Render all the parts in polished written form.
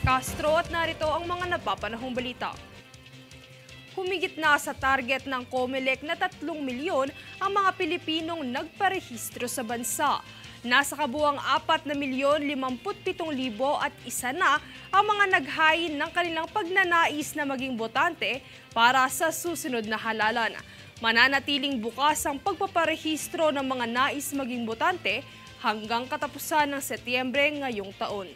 Castro at narito ang mga napapanahong balita. Humigit na sa target ng COMELEC na 3 milyon ang mga Pilipinong nagparehistro sa bansa. Nasa kabuuang 4,057,000 at isa na ang mga naghain ng kanilang pagnanais na maging botante para sa susunod na halalan. Mananatiling bukas ang pagpaparehistro ng mga nais maging botante hanggang katapusan ng Setyembre ngayong taon.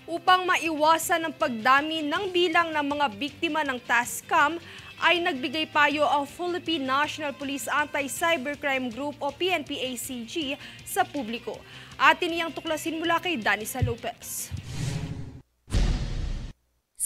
Upang maiwasan ang pagdami ng bilang ng mga biktima ng TASCAM, ay nagbigay payo ang Philippine National Police Anti-Cybercrime Group o PNP-ACG sa publiko. Atin niyang tuklasin mula kay Danisa Lopez.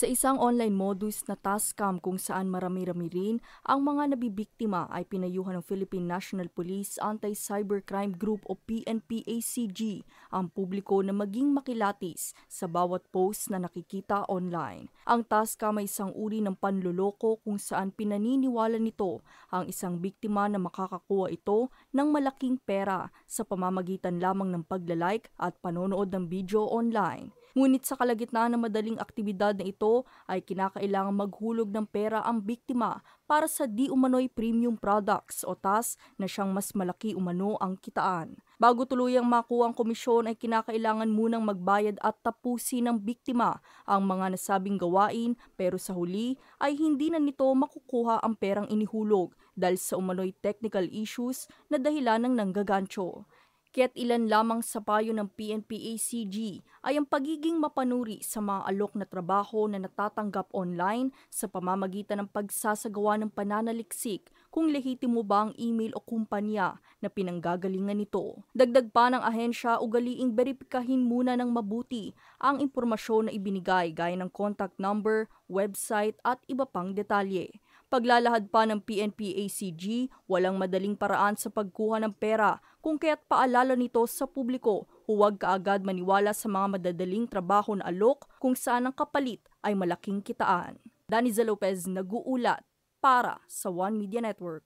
Sa isang online modus na TASCAM kung saan marami-rami rin ang mga nabibiktima ay pinayuhan ng Philippine National Police Anti-Cybercrime Group o PNP-ACG ang publiko na maging makilatis sa bawat post na nakikita online. Ang TASCAM ay isang uri ng panloloko kung saan pinaniniwala nito ang isang biktima na makakakuha ito ng malaking pera sa pamamagitan lamang ng paglalike at panonood ng video online. Ngunit sa kalagitnaan ng madaling aktibidad na ito ay kinakailangang maghulog ng pera ang biktima para sa di umano'y premium products o TAS na siyang mas malaki umano ang kitaan. Bago tuluyang makuha ang komisyon ay kinakailangan munang magbayad at tapusin ng biktima ang mga nasabing gawain pero sa huli ay hindi na nito makukuha ang perang inihulog dahil sa umano'y technical issues na dahilan ng nanggagancho. Kaya't ilan lamang sa payo ng PNP-ACG ay ang pagiging mapanuri sa mga alok na trabaho na natatanggap online sa pamamagitan ng pagsasagawa ng pananaliksik kung lehitimo ba ang email o kumpanya na pinanggagalingan nito. Dagdag pa ng ahensya, ugaliing beripikahin muna ng mabuti ang impormasyon na ibinigay gaya ng contact number, website at iba pang detalye. Paglalahad pa ng PNP-ACG, walang madaling paraan sa pagkuha ng pera kung kaya't paalala nito sa publiko, huwag kaagad maniwala sa mga madadaling trabaho na alok kung saan ang kapalit ay malaking kitaan. Danisa Lopez nag-uulat para sa One Media Network.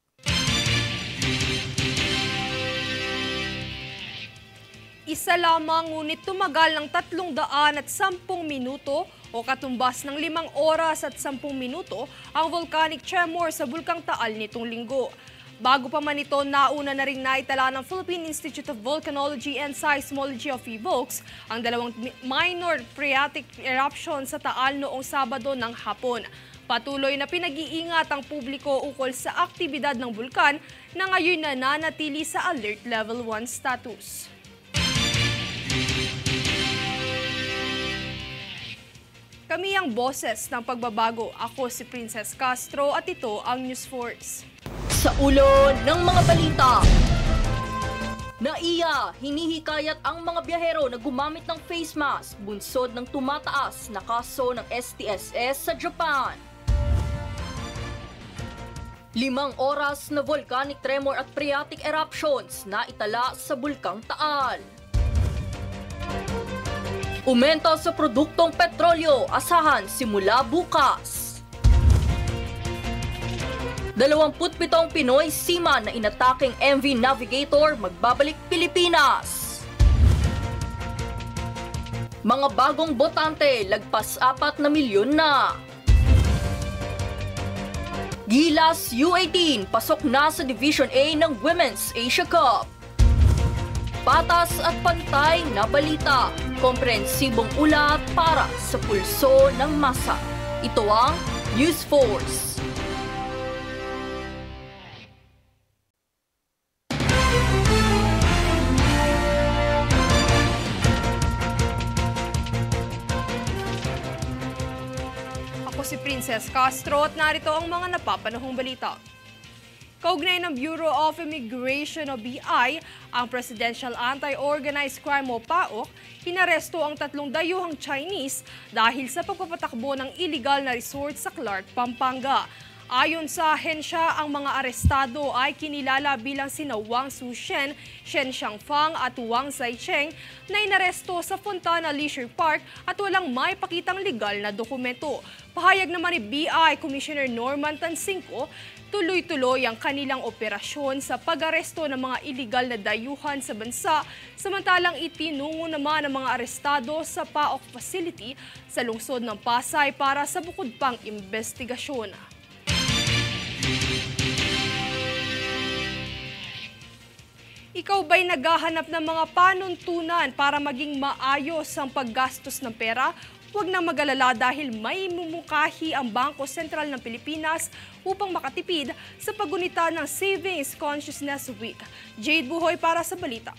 Isa lamang ngunit tumagal ng 310 minuto o katumbas ng 5 oras at 10 minuto ang volcanic tremor sa Bulkang Taal nitong linggo. Bago pa man ito, nauna na rin naitala ng Philippine Institute of Volcanology and Seismology of PHIVOLCS ang 2 minor phreatic eruption sa Taal noong Sabado ng hapon. Patuloy na pinag-iingat ang publiko ukol sa aktibidad ng bulkan na ngayon nananatili sa Alert Level 1 status. Kami ang boses ng pagbabago. Ako si Princess Castro at ito ang News Force. Sa ulo ng mga balita, NAIA, hinihikayat ang mga biyahero na gumamit ng face mask, bunsod ng tumataas na kaso ng STSS sa Japan. 5 oras na volcanic tremor at phreatic eruptions na itala sa Bulkang Taal. Umento sa produktong petrolyo, asahan simula bukas. 27 Pinoy seaman na inataking MV Navigator magbabalik Pilipinas. Mga bagong botante, lagpas 4 na milyon na. Gilas U18, pasok na sa Division A ng Women's Asia Cup. Patas at pantay na balita, komprehensibong ulat para sa pulso ng masa. Ito ang News Force. Ako si Princess Castro at narito ang mga napapanahong balita. Kaugnay ng Bureau of Immigration o BI, ang Presidential Anti-Organized Crime o PAOK, hinaresto ang 3 dayuhang Chinese dahil sa pagpapatakbo ng illegal na resort sa Clark, Pampanga. Ayon sa ahensya, ang mga arestado ay kinilala bilang sina Wang Sushen, Shen Xiangfang at Wang Zaicheng na inaresto sa Fontana Leisure Park at walang maipakitang legal na dokumento. Pahayag naman ni BI Commissioner Norman Tansingco, tuloy-tuloy ang kanilang operasyon sa pag-aresto ng mga iligal na dayuhan sa bansa, samantalang itinungo naman ang mga arestado sa PAOK facility sa lungsod ng Pasay para sa bukod pang investigasyon. Ikaw ba'y naghahanap ng mga panuntunan para maging maayos ang paggastos ng pera? Huwag nang mag-alala dahil may mumukahi ang Bangko Sentral ng Pilipinas upang makatipid sa paggunita ng Savings Consciousness Week. Jade Buhoy para sa balita.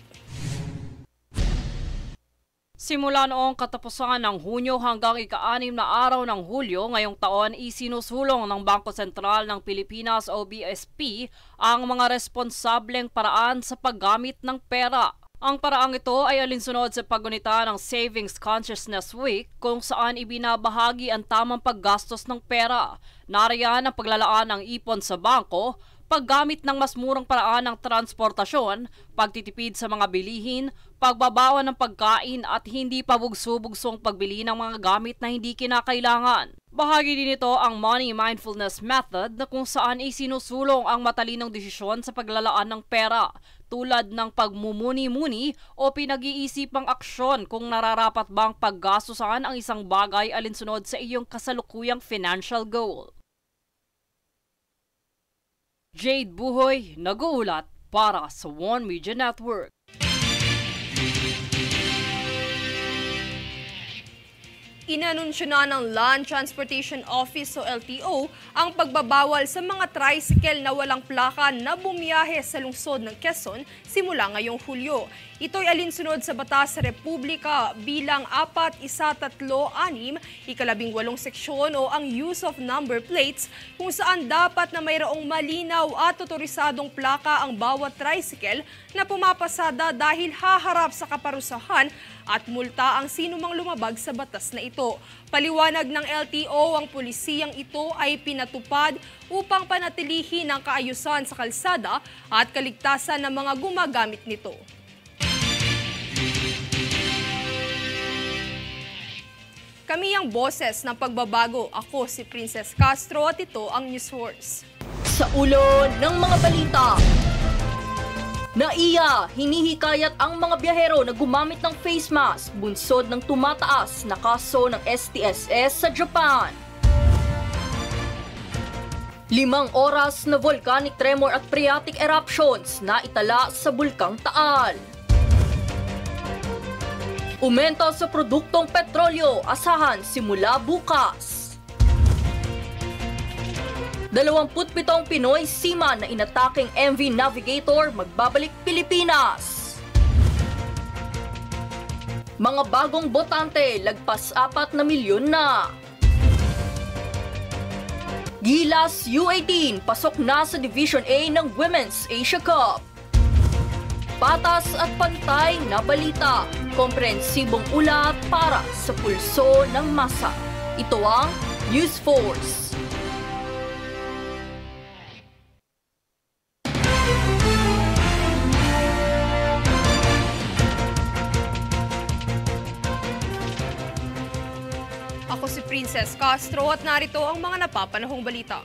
Simula noong katapusan ng Hunyo hanggang ika-6 na araw ng Hulyo ngayong taon, isinusulong ng Bangko Sentral ng Pilipinas o BSP ang mga responsableng paraan sa paggamit ng pera. Ang paraang ito ay alinsunod sa paggunita ng Savings Consciousness Week kung saan ibinabahagi ang tamang paggastos ng pera. Nariyan ang paglalaan ng ipon sa bangko, paggamit ng mas murang paraan ng transportasyon, pagtitipid sa mga bilihin, pagbabawan ng pagkain at hindi pabugso-bugsong pagbili ng mga gamit na hindi kinakailangan. Bahagi din ito ang Money Mindfulness Method na kung saan isinusulong ang matalinong desisyon sa paglalaan ng pera, tulad ng pagmumuni-muni o pinag-iisipang aksyon kung nararapat bang paggastusan ang isang bagay alinsunod sa iyong kasalukuyang financial goal. Jade Buhoy, nag-uulat para sa One Media Network. Inanunsyo na ng Land Transportation Office o LTO ang pagbabawal sa mga tricycle na walang plaka na bumiyahe sa lungsod ng Quezon simula ngayong Hulyo. Ito'y alinsunod sa Batas sa Republika bilang 4136, ika-18 seksyon o ang use of number plates kung saan dapat na mayroong malinaw at otorisadong plaka ang bawat tricycle na pumapasada dahil haharap sa kaparusahan at multa ang sinumang lumabag sa batas na ito. Paliwanag ng LTO, ang pulisiyang ito ay pinatupad upang panatilihin ang kaayusan sa kalsada at kaligtasan ng mga gumagamit nito. Kami ang boses ng pagbabago. Ako si Princess Castro at ito ang News Horse. Sa ulo ng mga balita. NAIA, hinihikayat ang mga biyahero na gumamit ng face mask, bunsod ng tumataas na kaso ng STSS sa Japan. 5 oras na volcanic tremor at phreatic eruptions na itala sa Bulkang Taal. Umento sa produktong petrolyo, asahan simula bukas. 27 Pinoy seaman na inataking MV Navigator magbabalik Pilipinas. Mga bagong botante, lagpas 4 na milyon na. Gilas U18, pasok na sa Division A ng Women's Asia Cup. Patas at pantay na balita, komprehensibong ulat para sa pulso ng masa. Ito ang News Force. Ako si Princess Castro at narito ang mga napapanahong balita.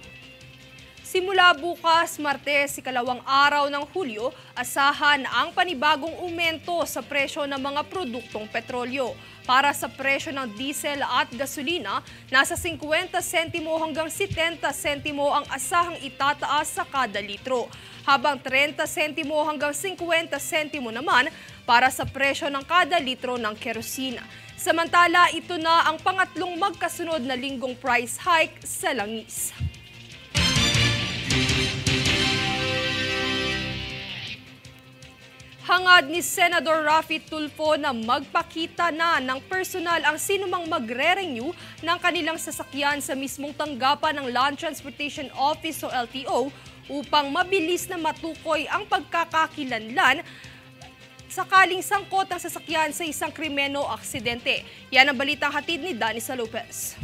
Simula bukas, Martes, ikalawang araw ng Hulyo, asahan ang panibagong aumento sa presyo ng mga produktong petrolyo. Para sa presyo ng diesel at gasolina, nasa 50 sentimo hanggang 70 sentimo ang asahang itataas sa kada litro, habang 30 sentimo hanggang 50 sentimo naman para sa presyo ng kada litro ng kerosina. Samantala, ito na ang pangatlong magkasunod na linggong price hike sa langis. Hangad ni Senador Raffy Tulfo na magpakita na ng personal ang sinumang magre-renew ng kanilang sasakyan sa mismong tanggapan ng Land Transportation Office o LTO upang mabilis na matukoy ang pagkakakilanlan sakaling sangkot ang sasakyan sa isang krimen o aksidente. Yan ang balitang hatid ni Danisa Lopez.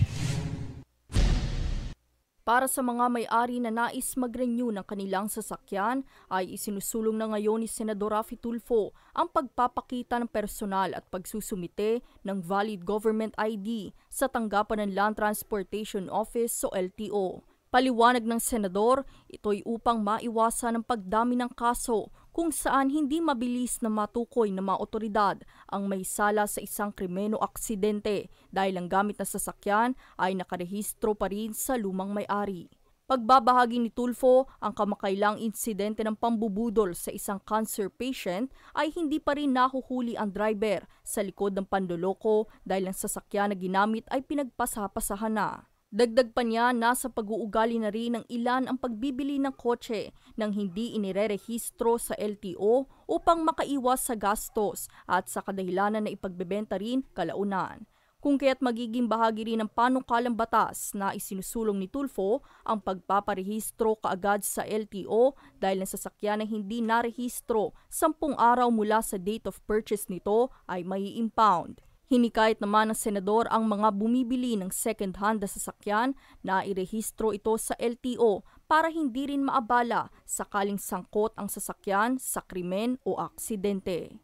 Para sa mga may-ari na nais mag-renew ng kanilang sasakyan, ay isinusulong na ngayon ni Senador Raffy Tulfo ang pagpapakita ng personal at pagsusumite ng valid government ID sa tanggapan ng Land Transportation Office o LTO. Paliwanag ng senador, ito'y upang maiwasan ang pagdami ng kaso kung saan hindi mabilis na matukoy ng mga otoridad ang may sala sa isang krimen o aksidente dahil ang gamit na sasakyan ay nakarehistro pa rin sa lumang may-ari. Pagbabahagi ni Tulfo, ang kamakailang insidente ng pambubudol sa isang cancer patient ay hindi pa rin nahuhuli ang driver sa likod ng panloloko dahil ang sasakyan na ginamit ay pinagpasapasahan na. Dagdag pa niya, nasa pag-uugali na rin ng ilan ang pagbibili ng kotse nang hindi inirerehistro sa LTO upang makaiwas sa gastos at sa kadahilanan na ipagbebenta rin kalaunan. Kung kaya't magiging bahagi rin ng panukalang batas na isinusulong ni Tulfo ang pagpaparehistro kaagad sa LTO dahil ang sasakyan na hindi narehistro 10 araw mula sa date of purchase nito ay mai-impound. Hinikayat naman ng senador ang mga bumibili ng second-hand na sasakyan na irehistro ito sa LTO para hindi rin maabala sakaling sangkot ang sasakyan sa krimen o aksidente.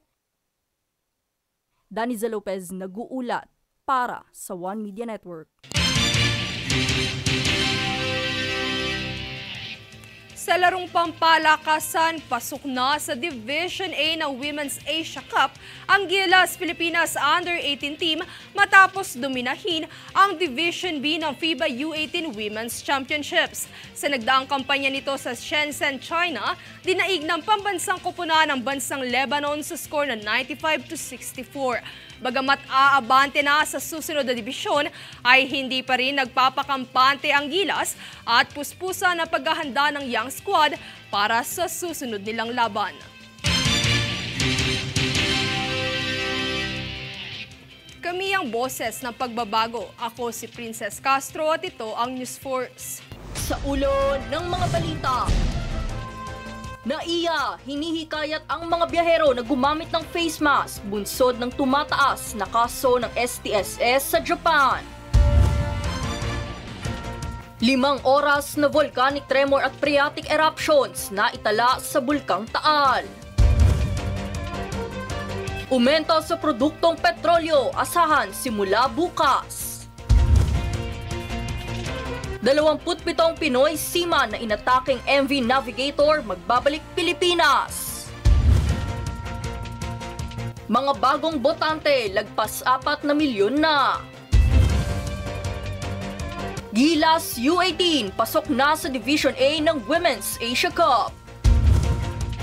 Daniza Lopez nag-uulat para sa One Media Network. Sa larong pampalakasan, pasok na sa Division A ng Women's Asia Cup ang Gilas Pilipinas Under-18 team matapos dominahin ang Division B ng FIBA U18 Women's Championships. Sa nagdaang kampanya nito sa Shenzhen, China, dinaig ng pambansang koponan ng bansang Lebanon sa score na 95-64. Bagamat aabante na sa susunod na dibisyon, ay hindi pa rin nagpapakampante ang Gilas at puspusa na paghahanda ng young squad para sa susunod nilang laban. Kami ang boses ng pagbabago. Ako si Princess Castro at ito ang News Force. Sa ulo ng mga balita. NAIA, hinihikayat ang mga biyahero na gumamit ng face mask bunsod ng tumataas na kaso ng STSS sa Japan. 5 oras na volcanic tremor at phreatic eruptions na itala sa Bulkang Taal. Umento sa produktong petrolyo, asahan simula bukas. 27 Pinoy seaman na inataking MV Navigator magbabalik Pilipinas. Mga bagong botante, lagpas 4 na milyon na. Gilas U18, pasok na sa Division A ng Women's Asia Cup.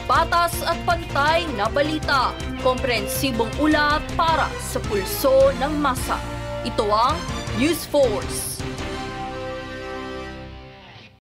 Patas at pantay na balita, komprehensibong ulat para sa pulso ng masa. Ito ang News Force.